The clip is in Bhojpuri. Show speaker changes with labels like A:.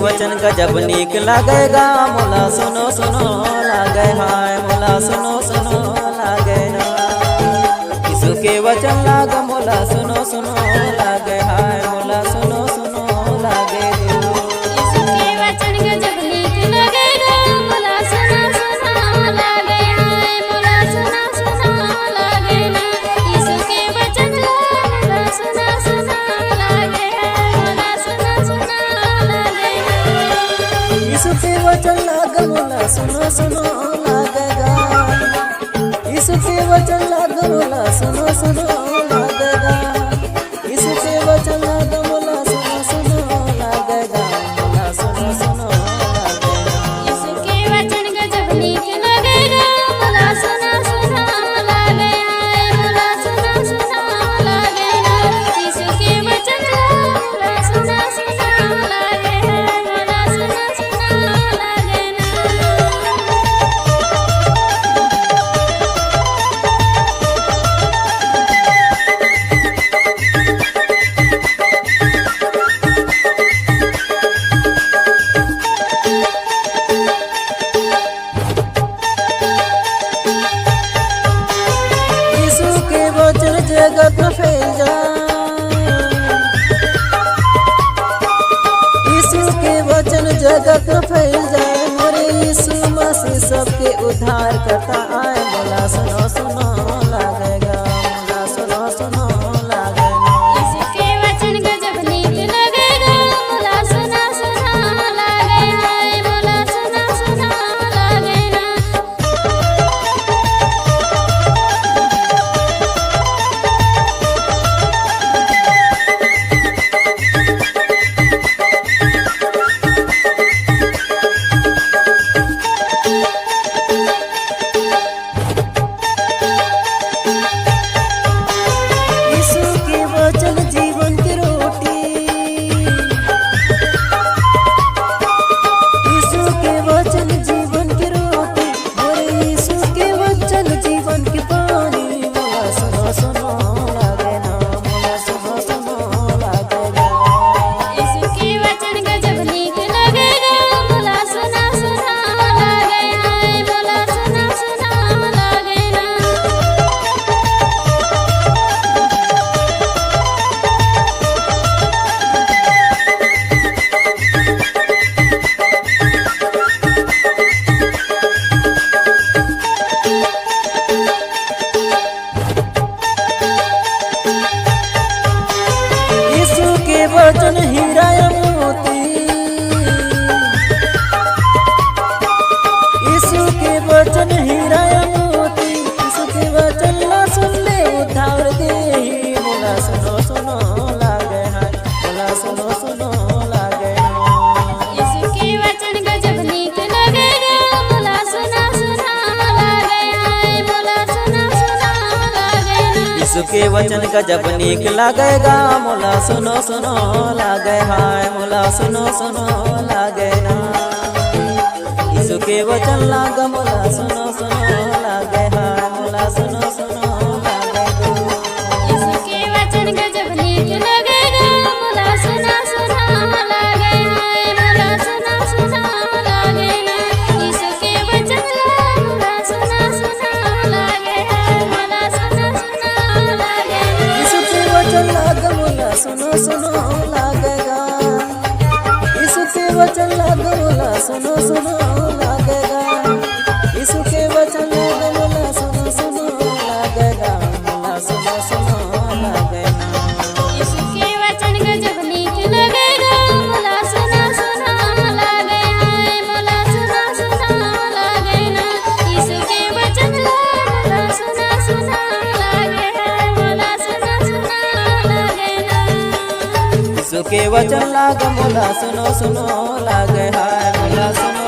A: वचन गजब नीक लागेगा मोला सुनो सुनो लागे हाय मोला सुनो सुनो लागे ना। यीशु के वचन लाग मोला सुनो सुनो लागे हाय मोला सुनो सुनो लागे।
B: यीशु के वचन गजब नीक लागेगा मोला सुनो सुनो लागे हाय मोला सुनो सुनो लागे ना। यीशु के वचन मोला सुनो सुनो लागे मोला सुनो सुनो लागे।
A: यीशु के वचन लाग मोला सुनो सुनो लागेगा। यीशु के वचन लाग मोला सुनो सुनो लागेगा। यीशु के वचन लाग मोला सुनो सुनो लागेगा मोला सुनो सुनो लागेगा।
B: यीशु के वचन गजब नीक लागेगा मोला सुनो सुनो लागे हाय मोला सुनो सुनो लागे ना। यीशु के वचन मोला सुनो सुनो लागे हाय मोला सुनो सुनो लागे ना।
A: यीशु के वचन जगत में फैल जाए। यीशु के वचन जगत में फैल जाए। मोरे यीशु मसीह सबके उद्धार करता आए मोला सुनो सुनो लागेगा मोला सुनो सुनो लागेगा।
B: यीशु के वचन गजब नीक लागेगा मोला सुनो सुनो लागे हाय मोला सुनो सुनो लागे ना।
A: यीशु के वचन जीवन की रोटी। यीशु के वचन जीवन की रोटी। मोरे यीशु के वचन जीवन की पानी मोला सुनो सुनो लागे ना मोला सुनो सुनो लागेगा।
B: यीशु के वचन गजब नीक लागेगा मोला सुनो सुनो लागे हाय मोला सुनो सुनो लागे ना।
A: यीशु के वचन हीरा या मोती। यीशु के वचन हीरा या मोती। यीशु के वचन ला सुन ले उद्धार दे मोला सुनो सुनो लागे हाय मोला सुनो सुनो लागे हाय।
B: यीशु के वचन गजब नीक लागेगा मोला सुनो सुनो लागे हाय मोला सुनो सुनो लागे ना।
A: यीशु के वचन गजब नीक लागेगा मोला सुनो सुनो लागे हाय मोला सुनो सुनो लागे ना। यीशु के वचन लाग मोला सुनो सुनो लागे हाय मोला सुनो सुनो लागे गो।
B: यीशु के वचन गजब नीक लागेगा मोला सुनो सुनो लागे हाय मोला सुनो सुनो लागे ना। यीशु के वचन मोला सुनो सुनो लागे हाय मोला सुनो सुनो लागे ना।
A: यीशु के वचन लाग मोला सुनो सुनो लागेगा। यीशु के वचन लाग मोला सुनो सुनो लागेगा। यीशु के वचन लाग मोला सुनो सुनो लागेगा मोला सुनो सुनो लागेगा।
B: यीशु के वचन गजब नीक लागेगा मोला सुनो सुनो लागे हाय मोला सुनो सुनो लागे ना। यीशु के वचन मोला सुनो सुनो लागे हाय मोला सुनो सुनो लागे ना।
A: यीशु के वचन लाग मोला सुनो सुनो लागे हाय मोला सुनो